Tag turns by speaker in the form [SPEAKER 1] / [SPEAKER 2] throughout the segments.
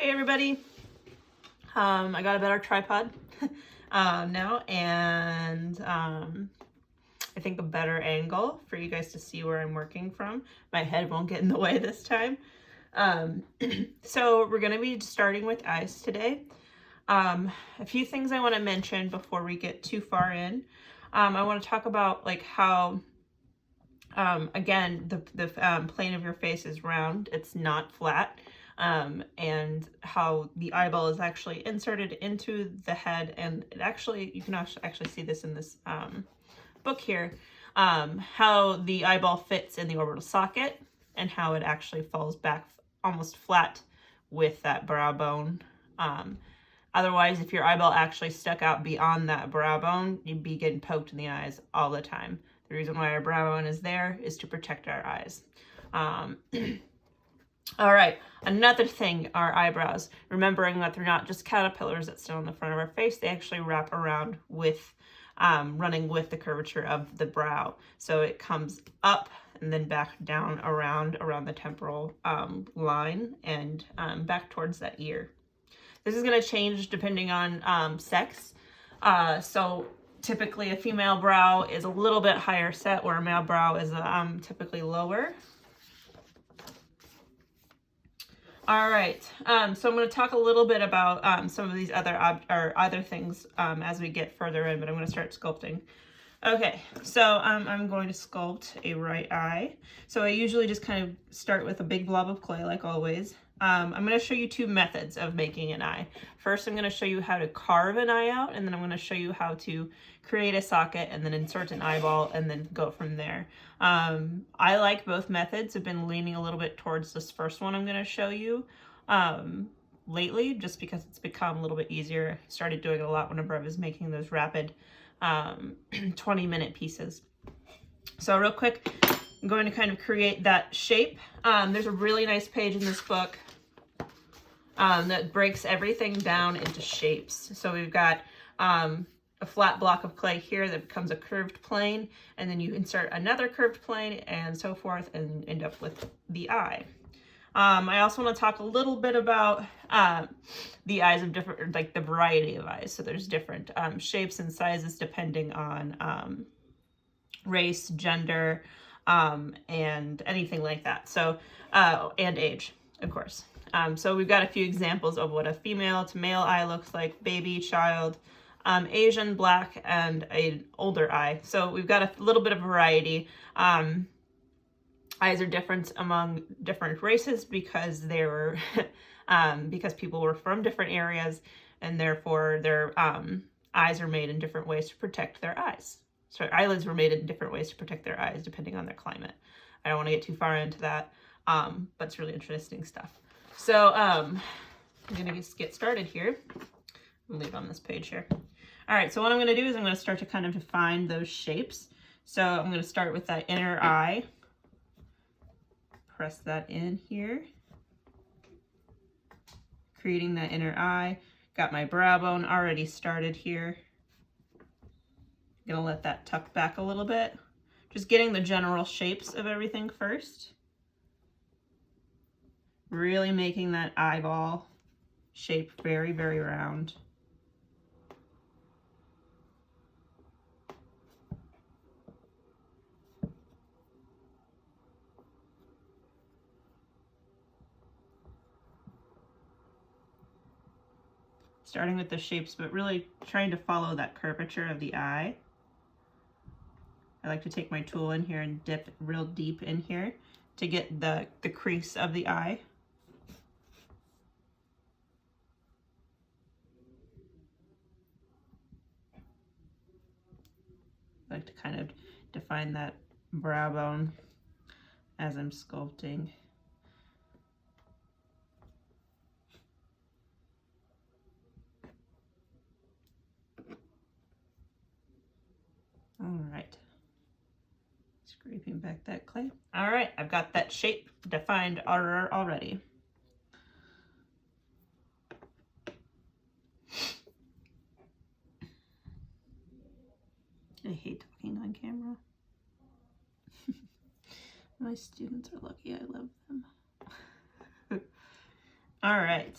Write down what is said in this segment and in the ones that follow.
[SPEAKER 1] Hey everybody. I got a better tripod now, and I think a better angle for you guys to see where I'm working from. My head won't get in the way this time. So we're going to be starting with eyes today. A few things I want to mention before we get too far in. I want to talk about like how again, the plane of your face is round, it's not flat, and how the eyeball is actually inserted into the head, and it actually, you can actually see this in this book here, how the eyeball fits in the orbital socket and how it actually falls back almost flat with that brow bone. Otherwise, if your eyeball actually stuck out beyond that brow bone, you'd be getting poked in the eyes all the time. The reason why our brow bone is there is to protect our eyes. All right, another thing, our eyebrows. Remembering that they're not just caterpillars that sit on the front of our face, they actually wrap around with, running with the curvature of the brow. So it comes up and then back down around the temporal line and back towards that ear. This is going to change depending on sex. So typically a female brow is a little bit higher set, where a male brow is typically lower. All right, so I'm going to talk a little bit about some of these other things as we get further in, but I'm going to start sculpting. Okay, so I'm going to sculpt a right eye. So I usually just kind of start with a big blob of clay, like always. I'm going to show you two methods of making an eye. First, I'm going to show you how to carve an eye out, and then I'm going to show you how to create a socket and then insert an eyeball and then go from there. I like both methods. I've been leaning a little bit towards this first one I'm going to show you lately, just because it's become a little bit easier. I started doing it a lot whenever I was making those rapid 20-minute pieces. So real quick, I'm going to kind of create that shape. There's a really nice page in this book that breaks everything down into shapes. So we've got a flat block of clay here that becomes a curved plane, and then you insert another curved plane and so forth and end up with the eye. I also want to talk a little bit about the eyes of different, like the variety of eyes. So there's different shapes and sizes depending on race, gender, and anything like that. So, and age, of course. So we've got a few examples of what a female to male eye looks like: baby, child, Asian, black, and an older eye. So we've got a little bit of variety. Eyes are different among different races because they were, because people were from different areas, and therefore their eyes are made in different ways to protect their eyes. So eyelids were made in different ways to protect their eyes depending on their climate. I don't want to get too far into that, but it's really interesting stuff. So I'm gonna just get started here. I'll leave on this page here. All right, so what I'm gonna do is I'm gonna start to kind of define those shapes. So I'm gonna start with that inner eye. Press that in here, creating that inner eye. Got my brow bone already started here. Gonna let that tuck back a little bit. Just getting the general shapes of everything first. Really making that eyeball shape very, very round. Starting with the shapes, but really trying to follow that curvature of the eye. I like to take my tool in here and dip real deep in here to get the crease of the eye. I like to kind of define that brow bone as I'm sculpting. All right. Scraping back that clay. All right, I've got that shape defined already. I hate talking on camera. My students are lucky I love them. All right,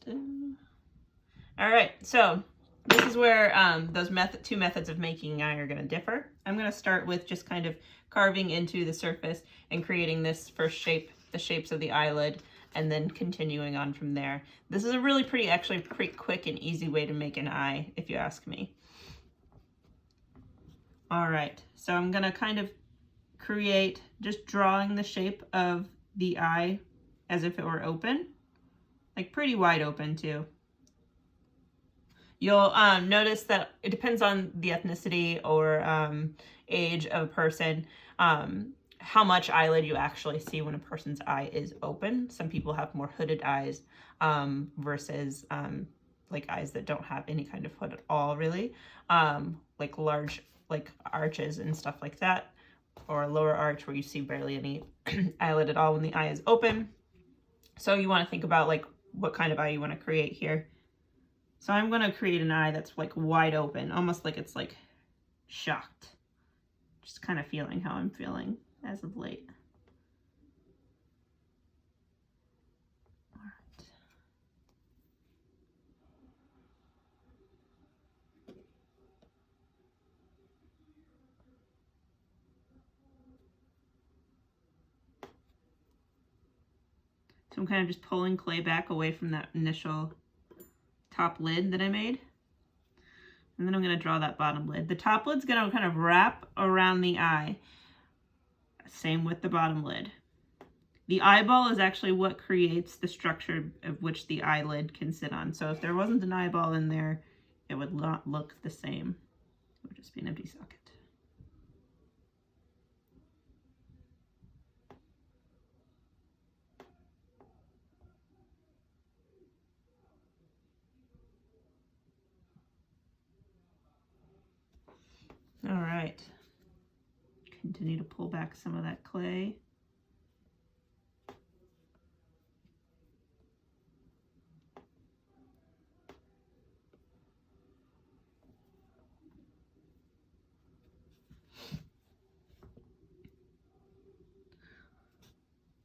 [SPEAKER 1] All right, so this is where those two methods of making eye are going to differ. I'm going to start with just kind of carving into the surface and creating this first shape, the shapes of the eyelid, and then continuing on from there. This is a really actually pretty quick and easy way to make an eye, if you ask me. All right, so I'm going to kind of create, just drawing the shape of the eye as if it were open, like pretty wide open too. You'll notice that it depends on the ethnicity or age of a person, how much eyelid you actually see when a person's eye is open. Some people have more hooded eyes versus like eyes that don't have any kind of hood at all, really, like large like arches and stuff like that, or a lower arch where you see barely any eyelid at all when the eye is open. So you want to think about like what kind of eye you want to create here. So I'm going to create an eye that's like wide open, almost like it's like shocked. Just kind of feeling how I'm feeling as of late. All right. So I'm kind of just pulling clay back away from that initial top lid that I made. And then I'm going to draw that bottom lid. The top lid's going to kind of wrap around the eye. Same with the bottom lid. The eyeball is actually what creates the structure of which the eyelid can sit on. So if there wasn't an eyeball in there, it would not look the same. It would just be an empty socket. All right, continue to pull back some of that clay.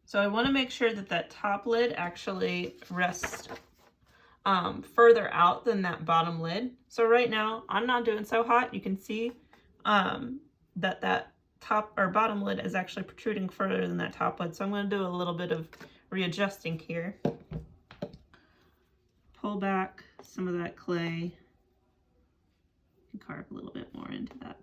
[SPEAKER 1] So I want to make sure that that top lid actually rests further out than that bottom lid. So right now I'm not doing so hot. You can see that top or bottom lid is actually protruding further than that top lid. So I'm going to do a little bit of readjusting here. Pull back some of that clay and carve a little bit more into that.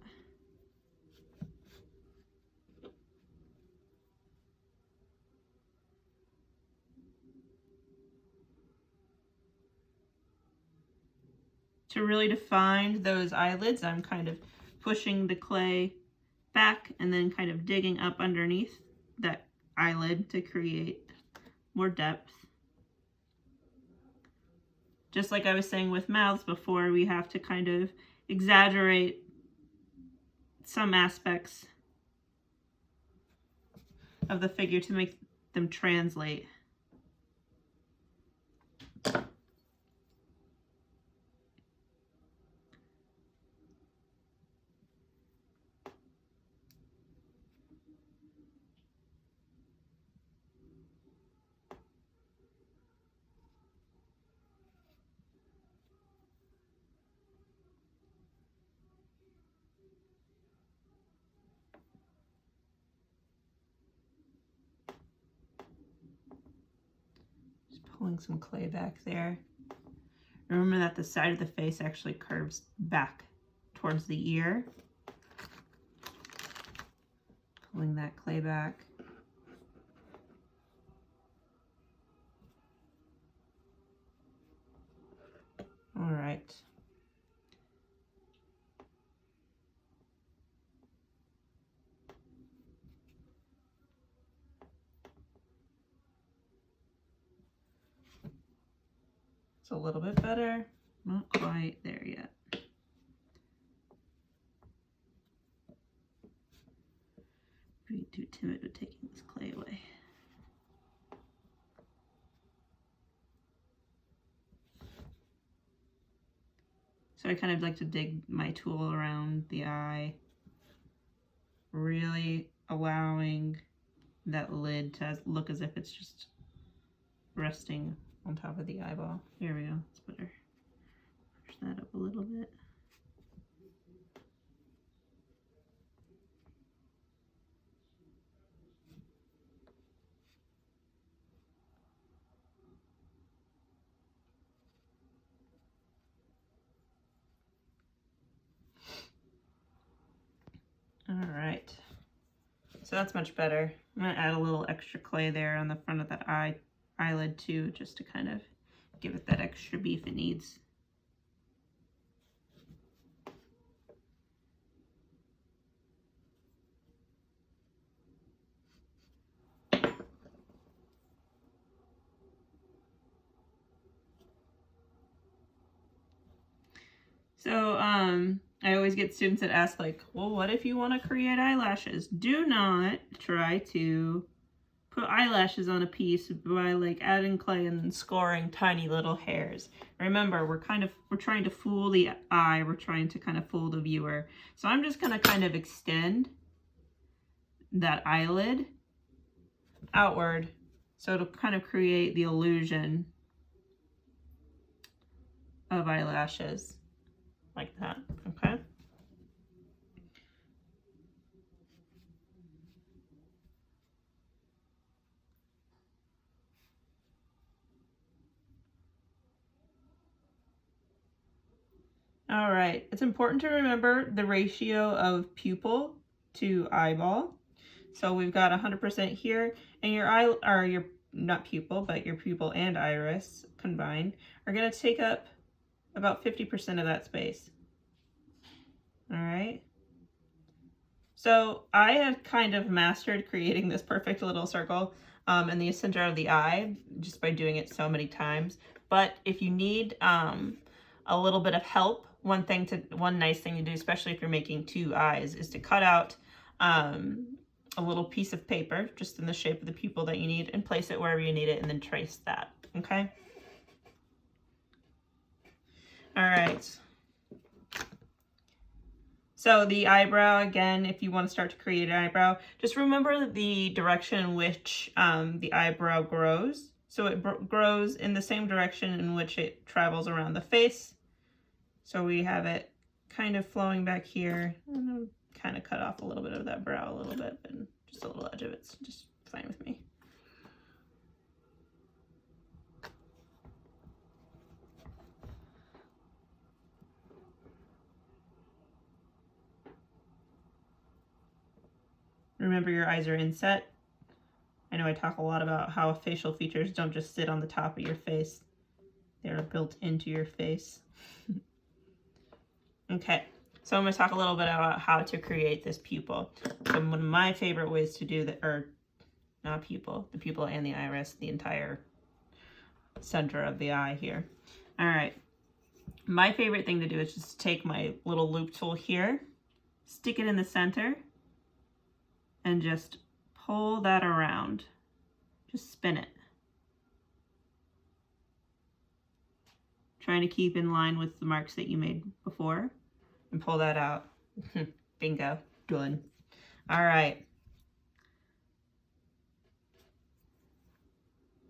[SPEAKER 1] To really define those eyelids, I'm kind of pushing the clay back and then kind of digging up underneath that eyelid to create more depth. Just like I was saying with mouths before, we have to kind of exaggerate some aspects of the figure to make them translate. Pulling some clay back there. Remember that the side of the face actually curves back towards the ear. Pulling that clay back. All right. It's a little bit better, not quite there yet. Being too timid with taking this clay away. So I kind of like to dig my tool around the eye, really allowing that lid to look as if it's just resting on top of the eyeball. Here we go. It's better. Push that up a little bit. All right. So that's much better. I'm gonna add a little extra clay there on the front of that eyelid too, just to kind of give it that extra beef it needs. So I always get students that ask like, well, what if you want to create eyelashes? Do not try to put eyelashes on a piece by like adding clay and then scoring tiny little hairs. Remember, we're trying to fool the eye. We're trying to kind of fool the viewer. So I'm just gonna kind of extend that eyelid outward so it'll kind of create the illusion of eyelashes like that, okay? All right, it's important to remember the ratio of pupil to eyeball. So we've got 100% here, and your eye, or your, not pupil, but your pupil and iris combined are gonna take up about 50% of that space. All right. So I have kind of mastered creating this perfect little circle in the center of the eye just by doing it so many times. But if you need a little bit of help, one nice thing to do, especially if you're making two eyes, is to cut out a little piece of paper just in the shape of the pupil that you need and place it wherever you need it and then trace that, okay? All right. So the eyebrow, again, if you want to start to create an eyebrow, just remember the direction in which the eyebrow grows. So it grows in the same direction in which it travels around the face. So we have it kind of flowing back here. And kind of cut off a little bit of that brow a little bit, but just a little edge of it's just fine with me. Remember, your eyes are inset. I know I talk a lot about how facial features don't just sit on the top of your face. They're built into your face. Okay, so I'm going to talk a little bit about how to create this pupil. So one of my favorite ways to do that, or not pupil, the pupil and the iris, the entire center of the eye here. All right, my favorite thing to do is just take my little loop tool here, stick it in the center, and just pull that around. Just spin it. Trying to keep in line with the marks that you made before and pull that out. Bingo, done. All right.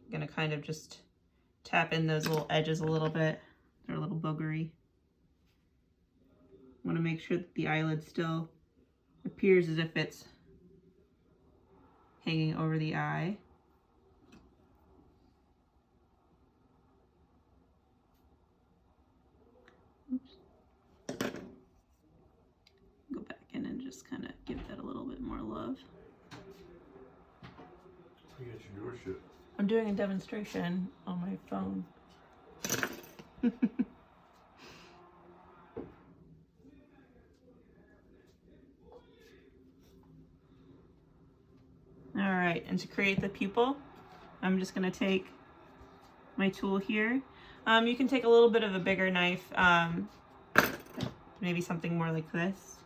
[SPEAKER 1] I'm gonna kind of just tap in those little edges a little bit. They're a little boogery. I want to make sure that the eyelid still appears as if it's hanging over the eye. Oops. Go back in and just kind of give that a little bit more love.
[SPEAKER 2] I guess you do your shit.
[SPEAKER 1] I'm doing a demonstration on my phone. All right, and to create the pupil, I'm just gonna take my tool here. You can take a little bit of a bigger knife, maybe something more like this.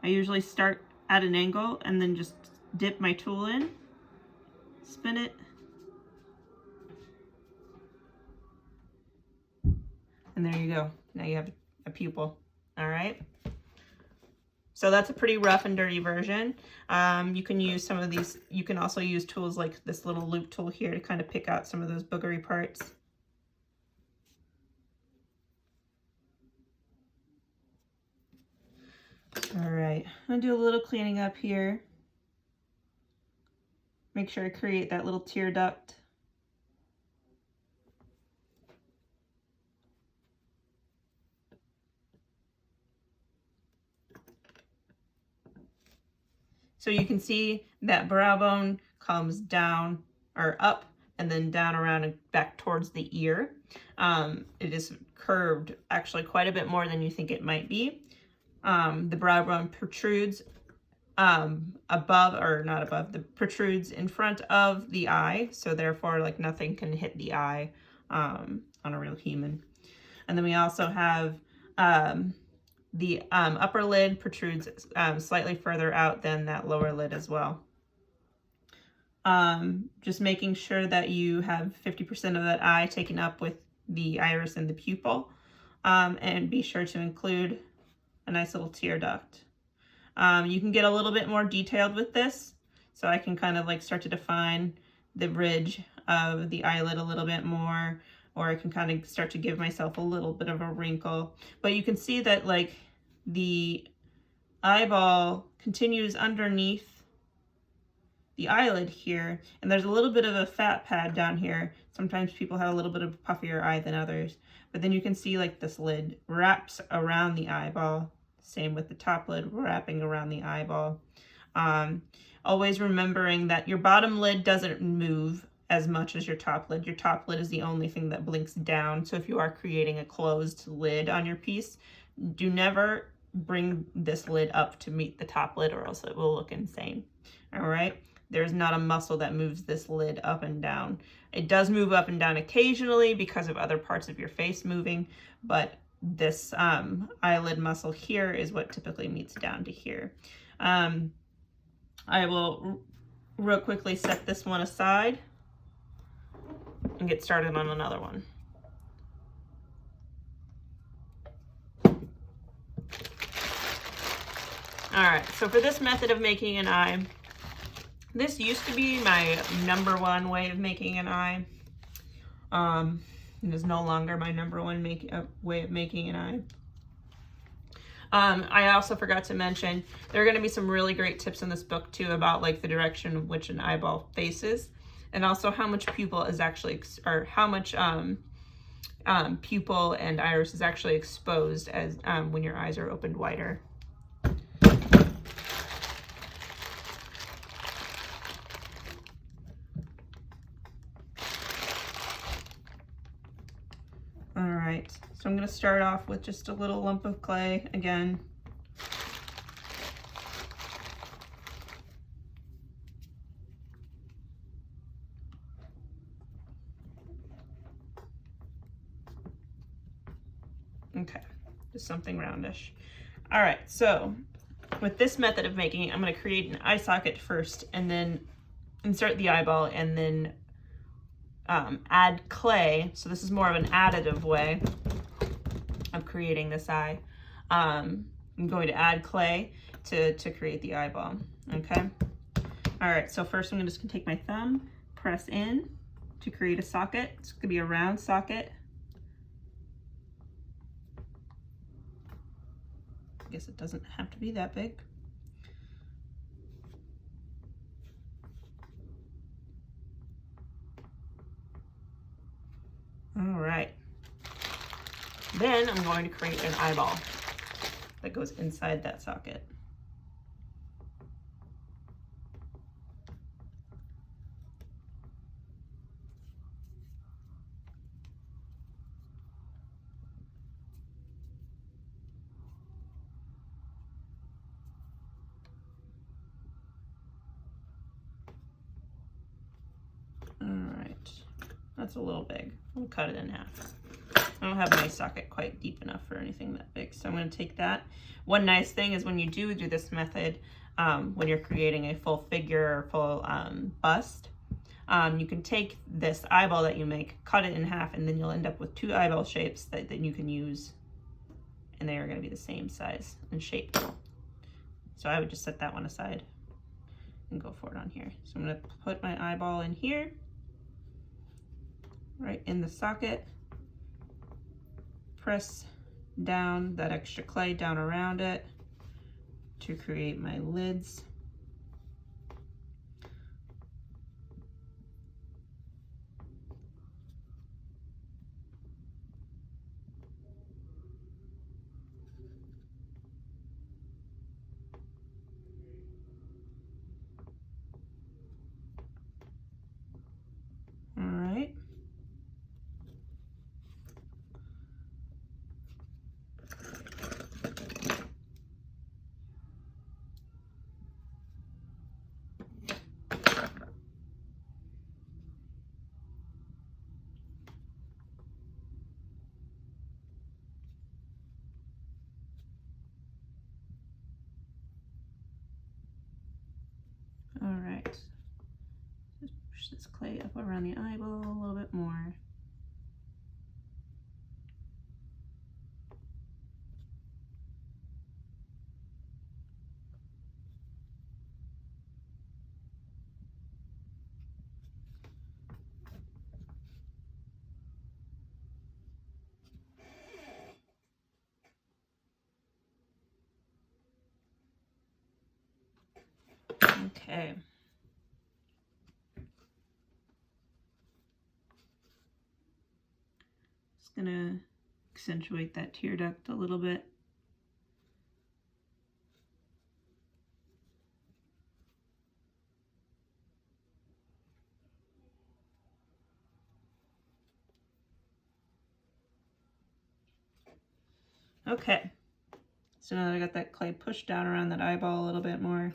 [SPEAKER 1] I usually start at an angle and then just dip my tool in, spin it, and there you go. Now you have a pupil. All right. So that's a pretty rough and dirty version. You can use some of these, you can also use tools like this little loop tool here to kind of pick out some of those boogery parts. All right, I'm gonna do a little cleaning up here. Make sure I create that little tear duct. So you can see that brow bone comes down or up and then down around and back towards the ear. It is curved actually quite a bit more than you think it might be. The brow bone protrudes above, or not above, the protrudes in front of the eye. So therefore, like, nothing can hit the eye on a real human. And then we also have the upper lid protrudes slightly further out than that lower lid as well. Just making sure that you have 50% of that eye taken up with the iris and the pupil. And be sure to include a nice little tear duct. You can get a little bit more detailed with this. So I can kind of like start to define the ridge of the eyelid a little bit more, or I can kind of start to give myself a little bit of a wrinkle. But you can see that like the eyeball continues underneath the eyelid here, and there's a little bit of a fat pad down here. Sometimes people have a little bit of a puffier eye than others, but then you can see like this lid wraps around the eyeball. Same with the top lid wrapping around the eyeball. Always remembering that your bottom lid doesn't move as much as your top lid. Your top lid is the only thing that blinks down. So if you are creating a closed lid on your piece, do never bring this lid up to meet the top lid, or else it will look insane. All right. There's not a muscle that moves this lid up and down. It does move up and down occasionally because of other parts of your face moving, but this eyelid muscle here is what typically meets down to here. I will real quickly set this one aside and get started on another one. All right, so for this method of making an eye, this used to be my #1 way of making an eye. It is no longer my #1 way of making an eye. I also forgot to mention, there are going to be some really great tips in this book too about like the direction of which an eyeball faces, and also how much pupil is actually, or how much pupil and iris is actually exposed as when your eyes are opened wider. All right, so I'm going to start off with just a little lump of clay again. Okay, just something roundish. All right, so with this method of making it, I'm going to create an eye socket first and then insert the eyeball and then add clay. So this is more of an additive way of creating this eye. I'm going to add clay to create the eyeball. Okay. All right. So first I'm just going to take my thumb, press in to create a socket. It's going to be a round socket. I guess it doesn't have to be that big. All right. Then I'm going to create an eyeball that goes inside that socket. All right. That's a little big. We'll cut it in half. I don't have my socket quite deep enough for anything that big, so I'm going to take that. One nice thing is when you do this method, when you're creating a full figure or full bust, you can take this eyeball that you make, cut it in half, and then you'll end up with 2 eyeball shapes that you can use, and they are going to be the same size and shape. So I would just set that one aside and go for it on here. So I'm gonna put my eyeball in here, right in the socket, press down that extra clay down around it to create my lids. All right. All right. Just push this clay up around the eyeball a little bit more. Okay. Just gonna accentuate that tear duct a little bit. Okay. So now that I got that clay pushed down around that eyeball a little bit more,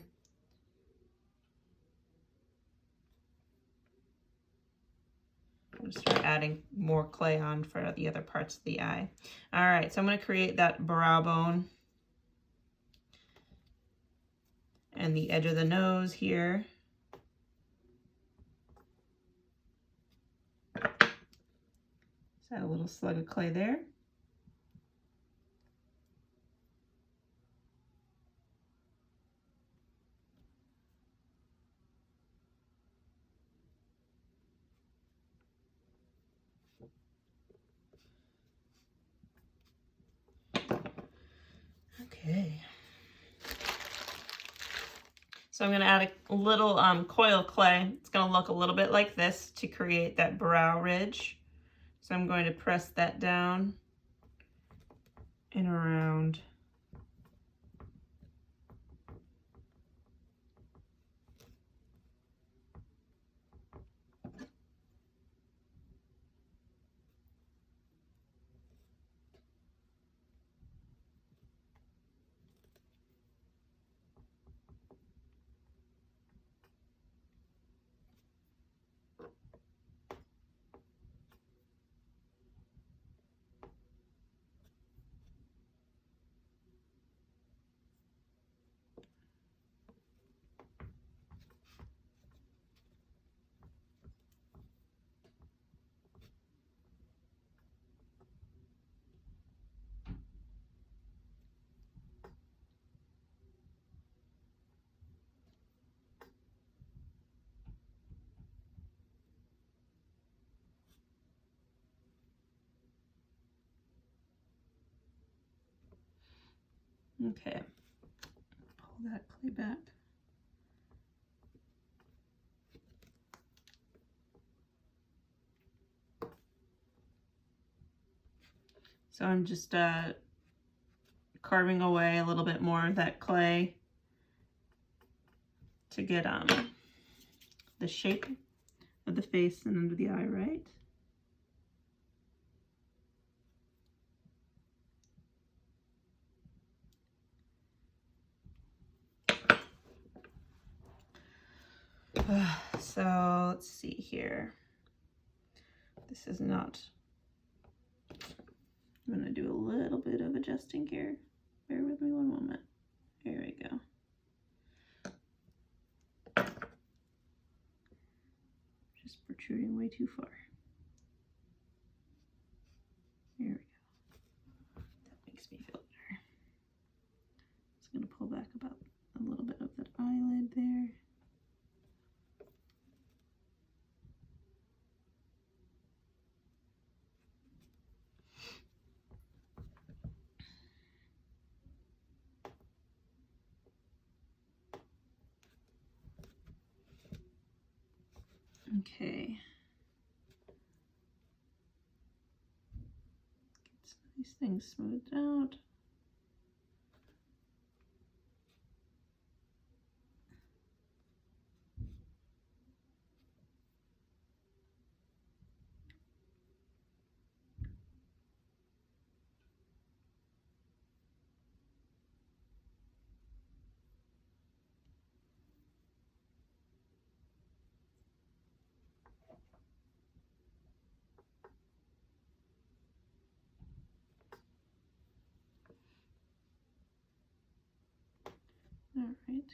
[SPEAKER 1] I'm gonna start adding more clay on for the other parts of the eye. All right, so I'm gonna create that brow bone and the edge of the nose here. Just add a little slug of clay there. Okay. So I'm going to add a little coil clay. It's going to look a little bit like this to create that brow ridge. So I'm going to press that down and around. Okay, pull that clay back. So I'm just carving away a little bit more of that clay to get the shape of the face and under the eye right. So let's see here. This is not, I'm gonna do a little bit of adjusting here. Bear with me one moment. Here we go. Just protruding way too far. Here we go. That makes me feel better. It's gonna pull back about eyelid there. Okay. Get some of these things smoothed out. All right.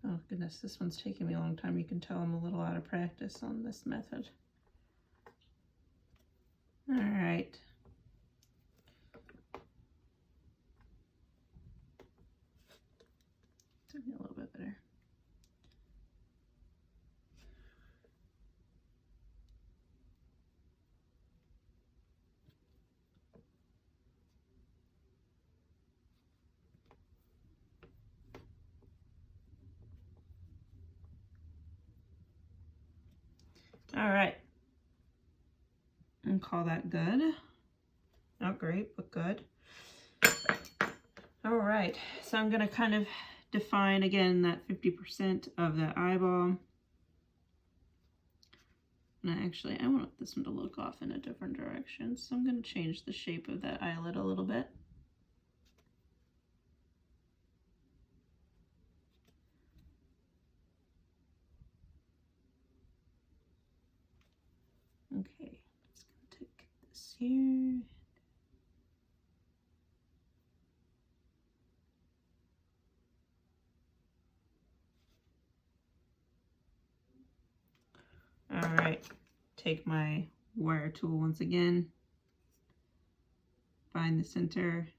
[SPEAKER 1] Oh goodness, this one's taking me a long time. You can tell I'm a little out of practice on this method. All right. Took me a little bit better. All right. And call that good. Not great, but good. All right. So I'm going to kind of define again that 50% of the eyeball. And actually, I want this one to look off in a different direction. So I'm going to change the shape of that eyelid a little bit. Okay, just going to take this here. All right, take my wire tool once again, find the center.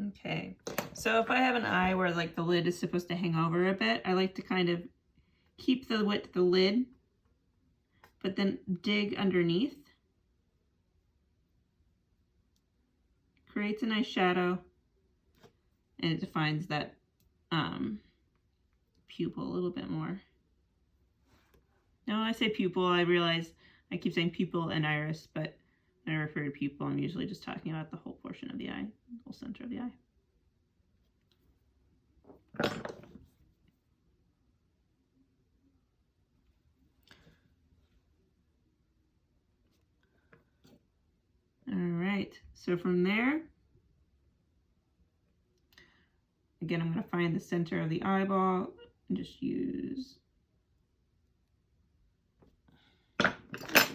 [SPEAKER 1] Okay, so if I have an eye where like the lid is supposed to hang over a bit, I like to kind of keep the width of the lid, but then dig underneath. Creates a nice shadow, and it defines that pupil a little bit more. Now when I say pupil, I realize I keep saying pupil and iris, but when I refer to pupil, I'm usually just talking about the whole portion of the eye, the whole center of the eye. All right, so from there, again, I'm going to find the center of the eyeball and just use a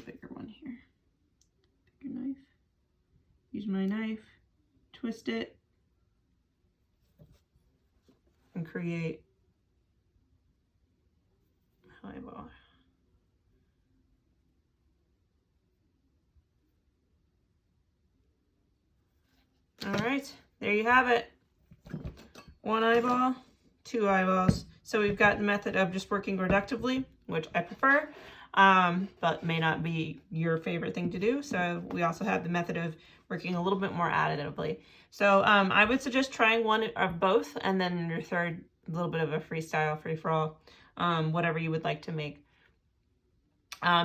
[SPEAKER 1] bigger one here. Bigger knife. Use my knife, twist it, and create an eyeball. All right, there you have it. One eyeball, two eyeballs. So we've got the method of just working reductively, which I prefer, but may not be your favorite thing to do. So we also have the method of working a little bit more additively. So I would suggest trying one of both, and then your third, a little bit of a freestyle, free-for-all, whatever you would like to make.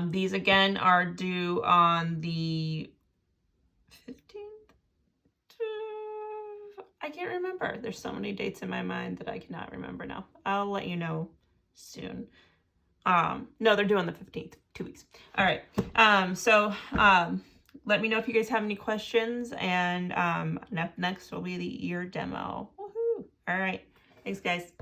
[SPEAKER 1] These again are due on the I can't remember. There's so many dates in my mind that I cannot remember now. I'll let you know soon. No, they're due on the 15th, 2 weeks. All right. Let me know if you guys have any questions, and next will be the ear demo. Woohoo! All right. Thanks, guys.